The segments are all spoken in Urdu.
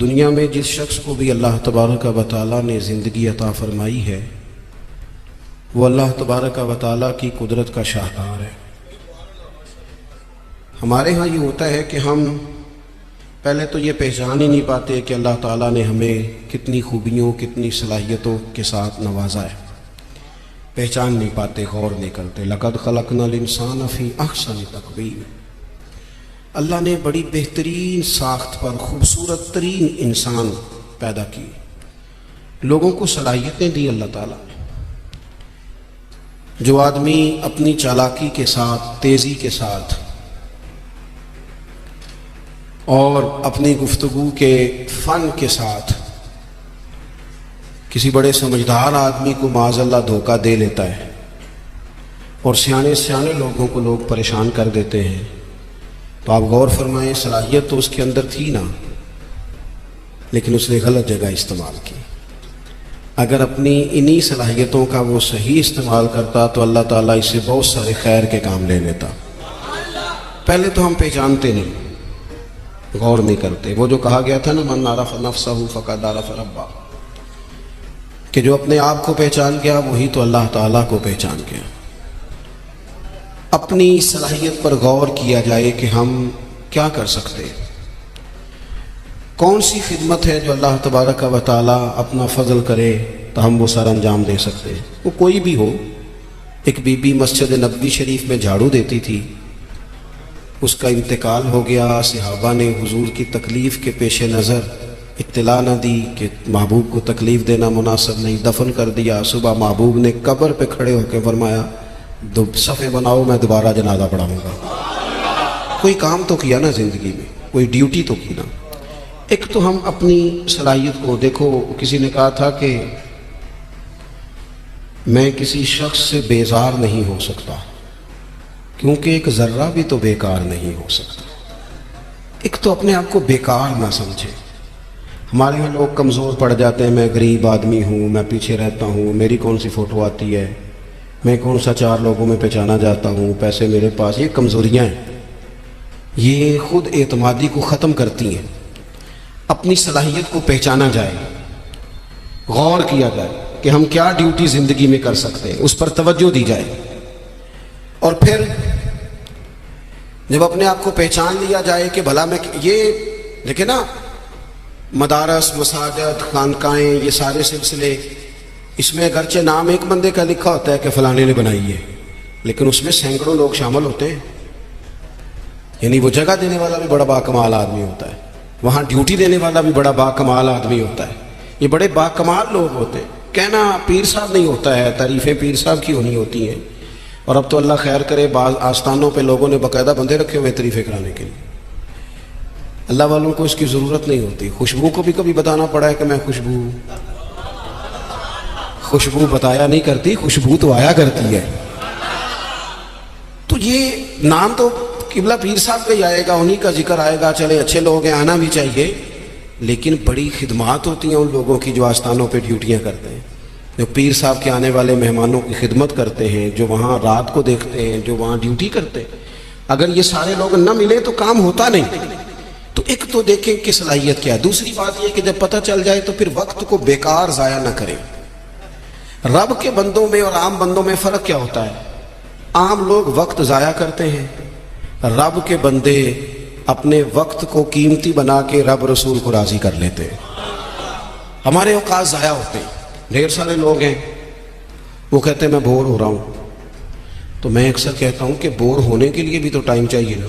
دنیا میں جس شخص کو بھی اللہ تبارک و تعالیٰ نے زندگی عطا فرمائی ہے وہ اللہ تبارک و تعالیٰ کی قدرت کا شاہکار ہے۔ ہمارے ہاں یہ ہوتا ہے کہ ہم پہلے تو یہ پہچان ہی نہیں پاتے کہ اللہ تعالیٰ نے ہمیں کتنی خوبیوں کتنی صلاحیتوں کے ساتھ نوازا ہے، پہچان نہیں پاتے، غور نہیں کرتے۔ لقد خلقنا الانسان فی احسن تقویم، اللہ نے بڑی بہترین ساخت پر خوبصورت ترین انسان پیدا کی، لوگوں کو صلاحیتیں دی اللہ تعالیٰ نے۔ جو آدمی اپنی چالاکی کے ساتھ، تیزی کے ساتھ اور اپنی گفتگو کے فن کے ساتھ کسی بڑے سمجھدار آدمی کو معاذ اللہ دھوکہ دے لیتا ہے اور سیانے لوگوں کو لوگ پریشان کر دیتے ہیں، تو آپ غور فرمائیں، صلاحیت تو اس کے اندر تھی نا، لیکن اس نے غلط جگہ استعمال کی۔ اگر اپنی انہی صلاحیتوں کا وہ صحیح استعمال کرتا تو اللہ تعالیٰ اس سے بہت سارے خیر کے کام لے لیتا۔ پہلے تو ہم پہچانتے نہیں، غور نہیں کرتے۔ وہ جو کہا گیا تھا نا، من عرف نفسہ فقد عرف ربہ، کہ جو اپنے آپ کو پہچان گیا وہی تو اللہ تعالیٰ کو پہچان گیا۔ اپنی صلاحیت پر غور کیا جائے کہ ہم کیا کر سکتے، کون سی خدمت ہے جو اللہ تبارک و تعالیٰ اپنا فضل کرے تو ہم وہ سر انجام دے سکتے۔ وہ کوئی بھی ہو، ایک بی بی مسجد نبوی شریف میں جھاڑو دیتی تھی، اس کا انتقال ہو گیا، صحابہ نے حضور کی تکلیف کے پیش نظر اطلاع نہ دی کہ محبوب کو تکلیف دینا مناسب نہیں، دفن کر دیا۔ صبح محبوب نے قبر پہ کھڑے ہو کے فرمایا صفے بناؤ، میں دوبارہ جنازہ پڑھاؤں گا۔ کوئی کام تو کیا نا زندگی میں، کوئی ڈیوٹی تو کی نا۔ ایک تو ہم اپنی صلاحیت کو دیکھو، کسی نے کہا تھا کہ میں کسی شخص سے بیزار نہیں ہو سکتا کیونکہ ایک ذرہ بھی تو بیکار نہیں ہو سکتا۔ ایک تو اپنے آپ کو بیکار نہ سمجھے۔ ہمارے یہاں لوگ کمزور پڑ جاتے ہیں، میں غریب آدمی ہوں، میں پیچھے رہتا ہوں، میری کون سی فوٹو آتی ہے، میں کون سا چار لوگوں میں پہچانا جاتا ہوں، پیسے میرے پاس۔ یہ کمزوریاں ہیں، یہ خود اعتمادی کو ختم کرتی ہیں۔ اپنی صلاحیت کو پہچانا جائے، غور کیا جائے کہ ہم کیا ڈیوٹی زندگی میں کر سکتے ہیں، اس پر توجہ دی جائے۔ اور پھر جب اپنے آپ کو پہچان لیا جائے کہ بھلا میں یہ دیکھیں نا، مدارس، مساجد، خانقاہیں، یہ سارے سلسلے، اس میں اگرچہ نام ایک بندے کا لکھا ہوتا ہے کہ فلانے نے بنائی ہے، لیکن اس میں سینکڑوں لوگ شامل ہوتے ہیں۔ یعنی وہ جگہ دینے والا بھی بڑا باکمال آدمی ہوتا ہے، وہاں ڈیوٹی دینے والا بھی بڑا باکمال آدمی ہوتا ہے، یہ بڑے باکمال لوگ ہوتے ہیں۔ کہنا پیر صاحب نہیں ہوتا ہے، تعریفیں پیر صاحب کی ہونی ہوتی ہیں۔ اور اب تو اللہ خیر کرے، بعض آستانوں پہ لوگوں نے باقاعدہ بندے رکھے ہوئے تعریفیں کرانے کے لیے۔ اللہ والوں کو اس کی ضرورت نہیں ہوتی۔ خوشبو کو بھی کبھی بتانا پڑا ہے کہ میں خوشبو بتایا نہیں کرتی، خوشبو تو آیا کرتی ہے۔ تو یہ نام تو قبلہ پیر صاحب کا ہی آئے گا، انہی کا ذکر آئے گا، چلے اچھے لوگ ہیں، آنا بھی چاہیے، لیکن بڑی خدمات ہوتی ہیں ان لوگوں کی جو آستانوں پہ ڈیوٹیاں کرتے ہیں، جو پیر صاحب کے آنے والے مہمانوں کی خدمت کرتے ہیں، جو وہاں رات کو دیکھتے ہیں، جو وہاں ڈیوٹی کرتے ہیں۔ اگر یہ سارے لوگ نہ ملے تو کام ہوتا نہیں۔ تو ایک تو دیکھیں کہ صلاحیت کیا ہے۔ دوسری بات یہ کہ جب پتہ چل جائے تو پھر وقت کو بیکار ضائع نہ کریں۔ رب کے بندوں میں اور عام بندوں میں فرق کیا ہوتا ہے؟ عام لوگ وقت ضائع کرتے ہیں، رب کے بندے اپنے وقت کو قیمتی بنا کے رب رسول کو راضی کر لیتے ہیں۔ ہمارے اوقات ضائع ہوتے ہیں۔ ڈھیر سارے لوگ ہیں، وہ کہتے ہیں میں بور ہو رہا ہوں، تو میں اکثر کہتا ہوں کہ بور ہونے کے لیے بھی تو ٹائم چاہیے نا۔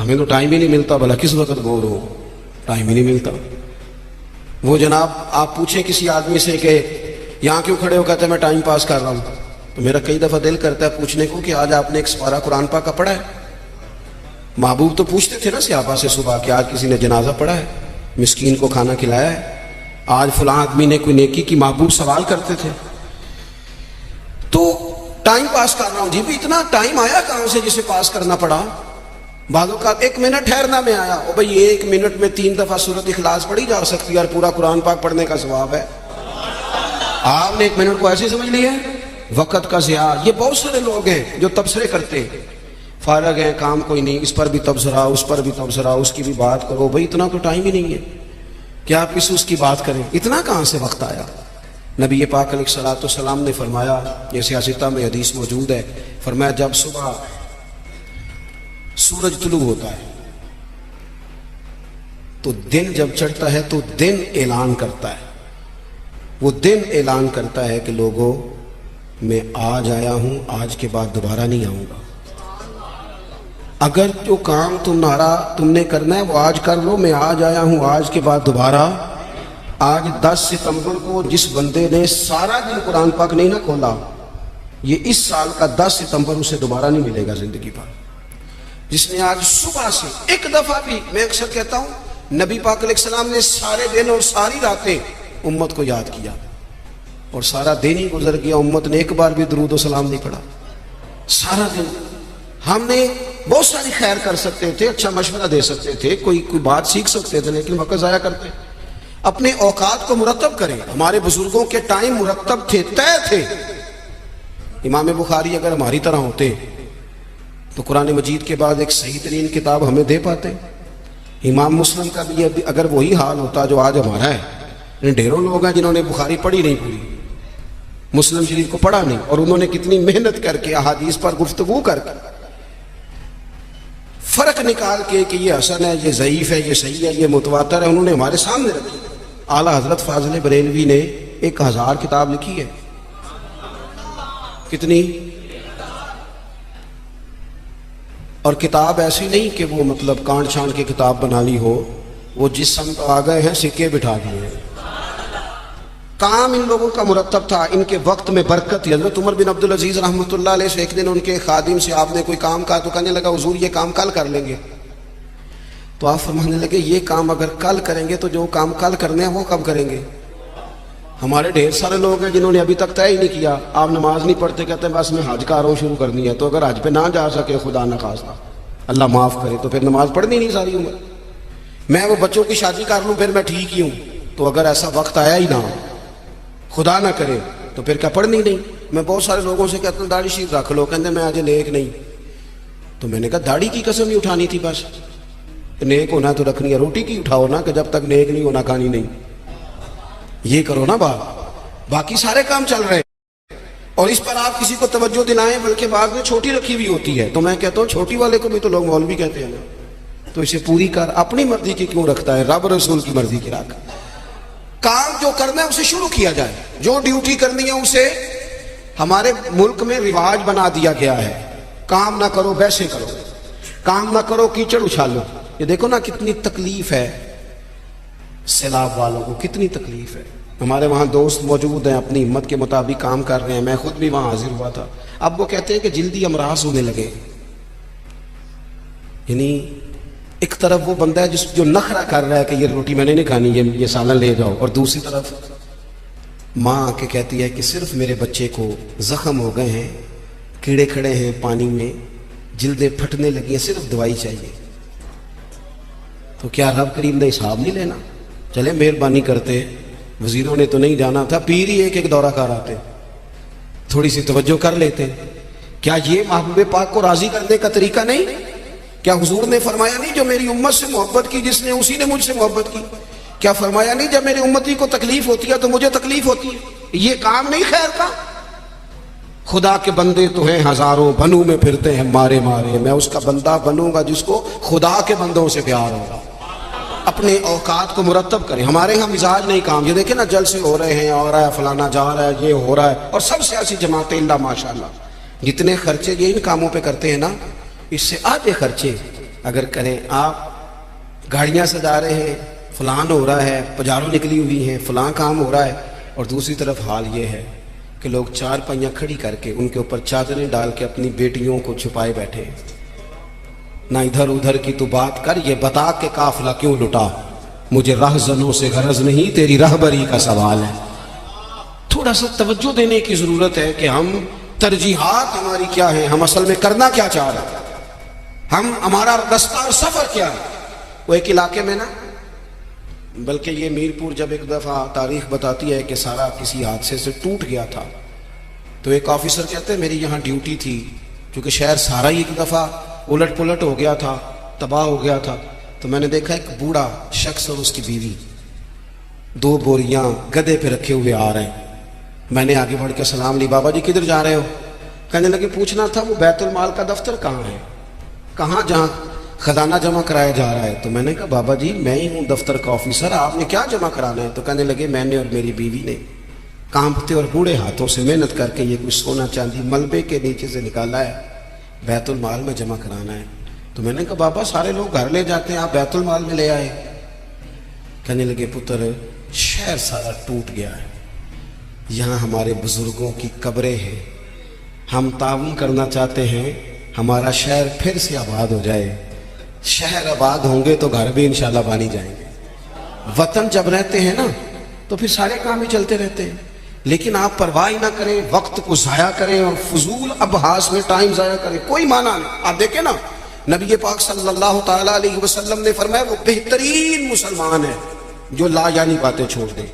ہمیں تو ٹائم ہی نہیں ملتا، بھلا کس وقت بور ہو، ٹائم ہی نہیں ملتا۔ وہ جناب آپ پوچھیں کسی آدمی سے کہ یہاں کیوں کھڑے ہو، کہتے ہیں میں ٹائم پاس کر رہا ہوں، تو میرا کئی دفعہ دل کرتا ہے پوچھنے کو کہ آج آپ نے ایک سپارہ قرآن پاک کا پڑھا ہے؟ محبوب تو پوچھتے تھے نا صحابہ سے صبح کہ آج کسی نے جنازہ پڑھا ہے، مسکین کو کھانا کھلایا ہے، آج فلاں آدمی نے کوئی نیکی کی، محبوب سوال کرتے تھے۔ تو ٹائم پاس کر رہا ہوں جی، بھی اتنا ٹائم آیا کہاں سے جسے پاس کرنا پڑا؟ بعض اوقات 1 منٹ ٹھہرنا میں آیا، او بھائی 1 منٹ میں 3 دفعہ سورۃ اخلاص پڑھی جا سکتی ہے اور پورا قرآن پاک پڑھنے کا ثواب ہے۔ آپ نے 1 منٹ کو ایسے سمجھ لیا ہے، وقت کا ضیاع۔ یہ بہت سارے لوگ ہیں جو تبصرے کرتے ہیں، فارغ ہیں, کام کوئی نہیں, اس پر بھی تبصرہ, اس پر بھی تبصرہ, اس کی بھی بات کرو. بھائی اتنا تو ٹائم ہی نہیں ہے کہ آپ اس کی بات کریں. اتنا کہاں سے وقت آیا؟ نبی پاک علیہ الصلوۃ والسلام نے فرمایا, یہ سیاستہ میں حدیث موجود ہے, فرمایا جب صبح سورج طلوع ہوتا ہے تو دن جب چڑھتا ہے تو دن اعلان کرتا ہے, وہ دن اعلان کرتا ہے کہ لوگوں میں آج آیا ہوں, آج کے بعد دوبارہ نہیں آؤں گا. اگر جو کام تم نے کرنا ہے وہ آج کر لو, میں آج آیا ہوں, آج کے بعد دوبارہ. آج 10 ستمبر کو جس بندے نے سارا دن قرآن پاک نہیں نہ کھولا, یہ اس سال کا 10 ستمبر اسے دوبارہ نہیں ملے گا زندگی پر. جس نے آج صبح سے ایک دفعہ بھی, میں اکثر کہتا ہوں نبی پاک علیہ السلام نے سارے دن اور ساری راتیں امت کو یاد کیا, اور سارا دن ہی گزر گیا, امت نے ایک بار بھی درود و سلام نہیں پڑھا سارا دن. ہم نے بہت ساری خیر کر سکتے تھے, اچھا مشورہ دے سکتے تھے, کوئی بات سیکھ سکتے تھے, لیکن وقت ضائع کرتے. اپنے اوقات کو مرتب کریں. ہمارے بزرگوں کے ٹائم مرتب تھے, طے تھے. امام بخاری اگر ہماری طرح ہوتے تو قرآن مجید کے بعد ایک صحیح ترین کتاب ہمیں دے پاتے. امام مسلم کا بھی اگر وہی حال ہوتا جو آج ہمارا ہے. ڈھیروں لوگ ہیں جنہوں نے بخاری پڑھی نہیں پوری, مسلم شریف کو پڑھا نہیں, اور انہوں نے کتنی محنت کر کے احادیث پر گفتگو کر کے فرق نکال کے کہ یہ حسن ہے, یہ ضعیف ہے, یہ صحیح ہے, یہ متواتر ہے, انہوں نے ہمارے سامنے رکھی. اعلیٰ حضرت فاضل بریلوی نے 1000 کتاب لکھی ہے. کتنی؟ اور کتاب ایسی نہیں کہ وہ مطلب کانٹ چھانٹ کے کتاب بنا لی ہو, وہ جس سمت آ گئے ہیں سکے بٹھا دیے ہیں. کام ان لوگوں کا مرتب تھا, ان کے وقت میں برکت تھی. حضرت عمر بن عبدالعزیز رحمۃ اللہ علیہ سے ایک دن ان کے خادم سے آپ نے کوئی کام کہا تو کہنے لگا حضور یہ کام کل کر لیں گے. تو آپ فرمانے لگے یہ کام اگر کل کریں گے تو جو کام کل کرنے ہیں وہ کب کریں گے؟ ہمارے ڈھیر سارے لوگ ہیں جنہوں نے ابھی تک طے ہی نہیں کیا. آپ نماز نہیں پڑھتے, کہتے ہیں بس میں حج کا آرو شروع کرنی ہے, تو اگر حج پہ نہ جا سکے خدا نخواستہ اللہ معاف کرے تو پھر نماز پڑھنی نہیں ساری عمر. میں وہ بچوں کی شادی کر لوں پھر میں ٹھیک ہی ہوں, تو اگر ایسا وقت آیا ہی نہ خدا نہ کرے تو پھر کیا پڑھنی نہیں. میں بہت سارے لوگوں سے کہتا ہوں داڑھی شریف رکھ لو, کہتے میں آج نیک نہیں. تو میں نے کہا داڑھی کی قسم ہی اٹھانی تھی, بس نیک ہونا تو رکھنی ہے, روٹی کی اٹھاؤ نا کہ جب تک نیک نہیں ہونا کھانی نہیں. یہ کرو نا بات, باقی سارے کام چل رہے ہیں اور اس پر آپ کسی کو توجہ دلائیں, بلکہ بعد میں چھوٹی رکھی ہوئی ہوتی ہے. تو میں کہتا ہوں چھوٹی والے کو بھی تو لوگ مولوی کہتے ہیں نا, تو اسے پوری کر. اپنی مرضی کی کیوں رکھتا ہے, رب رسول کی مرضی کی رکھ. کام جو کرنا ہے اسے شروع کیا جائے, جو ڈیوٹی کرنی ہے اسے. ہمارے ملک میں رواج بنا دیا گیا ہے کام نہ کرو ویسے کرو, کام نہ کرو کیچڑ اچھالو. یہ دیکھو نا کتنی تکلیف ہے سیلاب والوں کو, کتنی تکلیف ہے. ہمارے وہاں دوست موجود ہیں اپنی ہمت کے مطابق کام کر رہے ہیں, میں خود بھی وہاں حاضر ہوا تھا. اب وہ کہتے ہیں کہ جلدی امراض ہونے لگے. یعنی ایک طرف وہ بندہ ہے جو نخرہ کر رہا ہے کہ یہ روٹی میں نے نہیں کھانی, یہ سالن لے جاؤ, اور دوسری طرف ماں آ کے کہتی ہے کہ صرف میرے بچے کو زخم ہو گئے ہیں, کیڑے کھڑے ہیں پانی میں, جلدیں پھٹنے لگی ہیں, صرف دوائی چاہیے. تو کیا رب کریم نے حساب نہیں لینا؟ چلے مہربانی کرتے, وزیروں نے تو نہیں جانا تھا, پیر ہی ایک دورہ کر آتے, تھوڑی سی توجہ کر لیتے. کیا یہ محبوب پاک کو راضی کرنے کا طریقہ نہیں؟ کیا حضور نے فرمایا نہیں جو میری امت سے محبت کی جس نے اسی نے مجھ سے محبت کی؟ کیا فرمایا نہیں جب میری امتی کو تکلیف ہوتی ہے تو مجھے تکلیف ہوتی ہے؟ یہ کام نہیں خیر کا؟ خدا کے بندے تو ہیں ہزاروں, بنوں میں پھرتے ہیں مارے مارے, میں اس کا بندہ بنوں گا جس کو خدا کے بندوں سے پیار ہوگا. اپنے اوقات کو مرتب کریں. ہمارے ہاں مزاج نہیں کام, یہ دیکھیں نا جلسے ہو رہے ہیں, اور رہا ہے فلانا جا رہا ہے, یہ ہو رہا ہے, اور سب سیاسی جماعتیں اللہ ماشاءاللہ جتنے خرچے یہ ان کاموں پہ کرتے ہیں نا, اس سے آدھے خرچے اگر کریں. آپ گاڑیاں سجا رہے ہیں, فلان ہو رہا ہے, پجاروں نکلی ہوئی ہیں, فلاں کام ہو رہا ہے, اور دوسری طرف حال یہ ہے کہ لوگ 4 پہیاں کھڑی کر کے ان کے اوپر چادریں ڈال کے اپنی بیٹیوں کو چھپائے بیٹھے. نہ ادھر ادھر کی تو بات کر, یہ بتا کہ قافلہ کیوں لٹا, مجھے رہزنوں سے غرض نہیں, تیری رہبری کا سوال ہے. تھوڑا سا توجہ دینے کی ضرورت ہے کہ ہم ترجیحات ہماری کیا ہیں, ہم اصل میں کرنا کیا چاہ رہے ہیں, ہمارا رستہ اور سفر کیا ہے. وہ ایک علاقے میں نا, بلکہ یہ میرپور جب ایک دفعہ تاریخ بتاتی ہے کہ سارا کسی حادثے سے ٹوٹ گیا تھا, تو ایک آفیسر کہتے ہیں میری یہاں ڈیوٹی تھی, کیونکہ شہر سارا ہی ایک دفعہ الٹ پلٹ ہو گیا تھا, تباہ ہو گیا تھا. تو میں نے دیکھا ایک بوڑھا شخص اور اس کی بیوی 2 بوریاں گدے پہ رکھے ہوئے آ رہے ہیں. میں نے آگے بڑھ کے سلام لی, بابا جی کدھر جا رہے ہو؟ کہنے لگے پوچھنا تھا وہ بیت المال کا دفتر کہاں ہے, کہاں جہاں خزانہ جمع کرایا جا رہا ہے. تو میں نے کہا بابا جی میں ہی ہوں دفتر کا آفیسر, آپ نے کیا جمع کرانا ہے؟ تو کہنے لگے میں نے اور میری بیوی نے کانپتے اور بوڑھے ہاتھوں سے محنت کر کے یہ کچھ سونا چاندی ملبے کے نیچے سے نکالا ہے, بیت المال میں جمع کرانا ہے. تو میں نے کہا بابا سارے لوگ گھر لے جاتے ہیں, آپ بیت المال میں لے آئے. کہنے لگے پتر شہر سارا ٹوٹ گیا ہے, یہاں ہمارے بزرگوں کی قبریں ہیں, ہم تعاون کرنا چاہتے ہیں ہمارا شہر پھر سے آباد ہو جائے. شہر آباد ہوں گے تو گھر بھی انشاءاللہ بانی جائیں گے. وطن جب رہتے ہیں نا تو پھر سارے کام ہی چلتے رہتے ہیں, لیکن آپ پرواہ ہی نہ کریں, وقت کو ضائع کریں اور فضول ابحاث میں ٹائم ضائع کریں, کوئی معنی نہیں. آپ دیکھیں نا نبی پاک صلی اللہ تعالیٰ علیہ وسلم نے فرمایا وہ بہترین مسلمان ہے جو لا یعنی باتیں چھوڑ دے,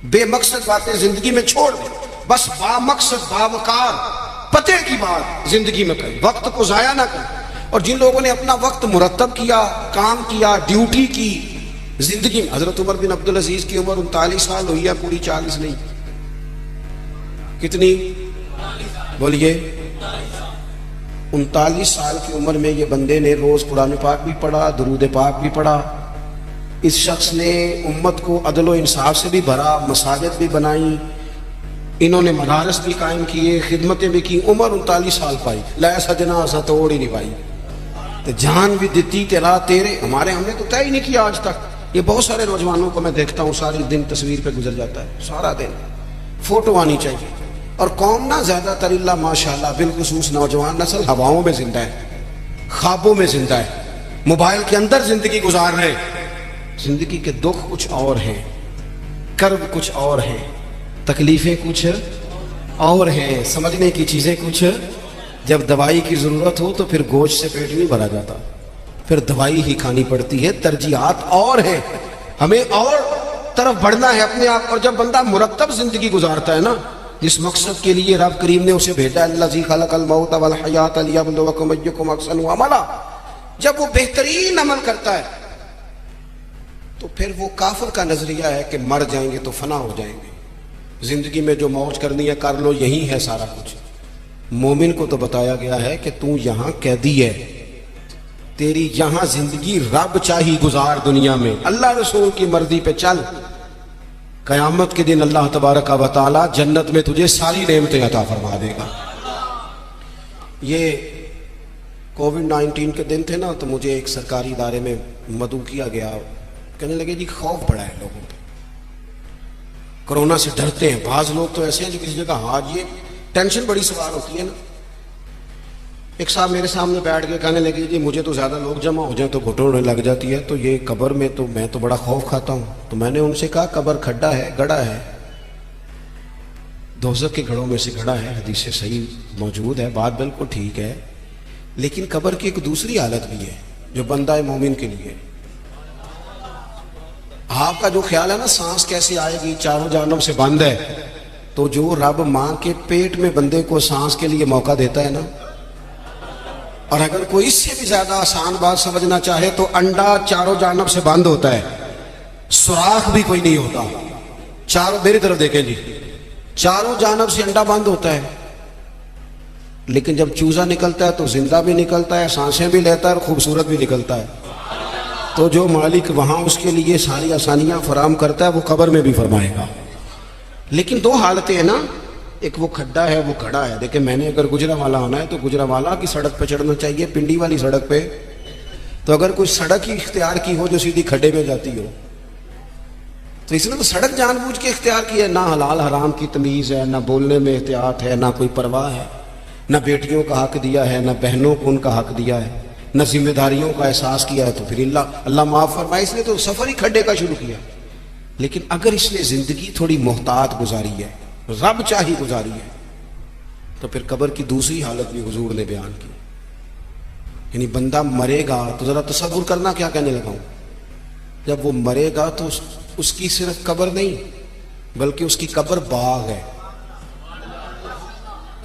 بے مقصد باتیں زندگی میں چھوڑ دے, بس با مقصد باوقار پتے کی بات زندگی میں کریں, وقت کو ضائع نہ کریں. اور جن لوگوں نے اپنا وقت مرتب کیا, کام کیا, ڈیوٹی کی زندگی میں, حضرت عمر بن عبدالعزیز کی عمر 39 سال ہوئی ہے, پوری 40 نہیں. کتنی بولیے؟ 39 سال کی عمر میں یہ بندے نے روز قرآن پاک بھی پڑھا, درود پاک بھی پڑھا. اس شخص نے امت کو عدل و انصاف سے بھی بھرا, مساجد بھی بنائی, انہوں نے مدارس بھی قائم کیے, خدمتیں بھی کی. عمر 39 سال پائی, لے سجنا اسا توڑ ہی نہیں پائی. تو جان بھی دیتی تیرا تیرے, ہمارے ہم نے تو طے ہی نہیں کیا آج تک. یہ بہت سارے نوجوانوں کو میں دیکھتا ہوں ساری دن تصویر پہ گزر جاتا ہے, سارا دن فوٹو آنی چاہیے. اور قوم نہ زیادہ تر اللہ ماشاءاللہ بالخصوص نوجوان نسل ہواؤں میں زندہ ہے, خوابوں میں زندہ ہے, موبائل کے اندر زندگی گزار رہے. زندگی کے دکھ کچھ اور ہیں, کرب کچھ اور ہیں, تکلیفیں کچھ اور ہیں, سمجھنے کی چیزیں کچھ. جب دوائی کی ضرورت ہو تو پھر گوشت سے پیٹ نہیں بھرا جاتا, پھر دوائی ہی کھانی پڑتی ہے. ترجیحات اور ہیں, ہمیں اور طرف بڑھنا ہے اپنے آپ. اور جب بندہ مرتب زندگی گزارتا ہے نا, جس مقصد کے لیے رب کریم نے اسے بھیجا, الذی خلق الموت والحیات لیبلوکم ایکم احسن عملا, جب وہ بہترین عمل کرتا ہے تو پھر وہ کافر کا نظریہ ہے کہ مر جائیں گے تو فنا ہو جائیں گے, زندگی میں جو موج کرنی ہے کر لو, یہی ہے سارا کچھ. مومن کو تو بتایا گیا ہے کہ تو یہاں قیدی ہے, تیری یہاں زندگی رب چاہی گزار دنیا میں, اللہ رسول کی مرضی پہ چل. قیامت کے دن اللہ تبارک و تعالی جنت میں تجھے ساری نعمتیں عطا فرما دے گا. یہ کووڈ-19 کے دن تھے نا, تو مجھے ایک سرکاری ادارے میں مدعو کیا گیا. کہنے لگے جی خوف بڑا ہے لوگوں پہ, کرونا سے ڈرتے ہیں. بعض لوگ تو ایسے ہیں جو کسی جگہ ہاتھ, یہ ٹینشن بڑی سوار ہوتی ہے نا. ایک صاحب میرے سامنے بیٹھ کے کہنے لگے جی مجھے تو زیادہ لوگ جمع ہو جائیں تو گھٹنوں لگ جاتی ہے, تو یہ قبر میں تو میں تو بڑا خوف کھاتا ہوں. تو میں نے ان سے کہا قبر کھڈا ہے, گڑھا ہے, دوزخ کے گڑھوں میں سے گڑھا ہے, حدیث سے صحیح موجود ہے, بات بالکل ٹھیک ہے. لیکن قبر کی ایک دوسری حالت بھی ہے جو بندہ مومن کے لیے. آپ کا جو خیال ہے نا سانس کیسے آئے گی, چاروں جہنم سے بند ہے, تو جو رب ماں کے پیٹ میں بندے کو سانس کے لیے موقع دیتا ہے نا, اور اگر کوئی اس سے بھی زیادہ آسان بات سمجھنا چاہے تو انڈا چاروں جانب سے بند ہوتا ہے, سوراخ بھی کوئی نہیں ہوتا. چاروں میری طرف دیکھیں جی, چاروں جانب سے انڈا بند ہوتا ہے, لیکن جب چوزا نکلتا ہے تو زندہ بھی نکلتا ہے, سانسیں بھی لیتا ہے اور خوبصورت بھی نکلتا ہے. تو جو مالک وہاں اس کے لیے ساری آسانیاں فراہم کرتا ہے وہ قبر میں بھی فرمائے گا. لیکن 2 حالتیں ہیں نا, ایک وہ کھڈا ہے, وہ کھڑا ہے. دیکھیں میں نے اگر گجرانوالہ آنا ہے تو گجرانوالہ کی سڑک پہ چڑھنا چاہیے, پنڈی والی سڑک پہ. تو اگر کوئی سڑک ہی اختیار کی ہو جو سیدھی کھڈے میں جاتی ہو, تو اس نے تو سڑک جان بوجھ کے اختیار کی ہے. نہ حلال حرام کی تمیز ہے, نہ بولنے میں احتیاط ہے, نہ کوئی پرواہ ہے, نہ بیٹیوں کا حق دیا ہے, نہ بہنوں کو ان کا حق دیا ہے, نہ ذمہ داریوں کا احساس کیا ہے. تو پھر اللہ معاف فرمائے, اس نے تو سفر ہی کھڈے کا شروع کیا. لیکن اگر اس نے زندگی تھوڑی محتاط گزاری ہے, رب چاہی گزاری ہے, تو پھر قبر کی دوسری حالت بھی حضور نے بیان کی. یعنی بندہ مرے گا تو ذرا تصور کرنا کیا کہنے لگا ہوں, جب وہ مرے گا تو اس کی صرف قبر نہیں بلکہ اس کی قبر باغ ہے.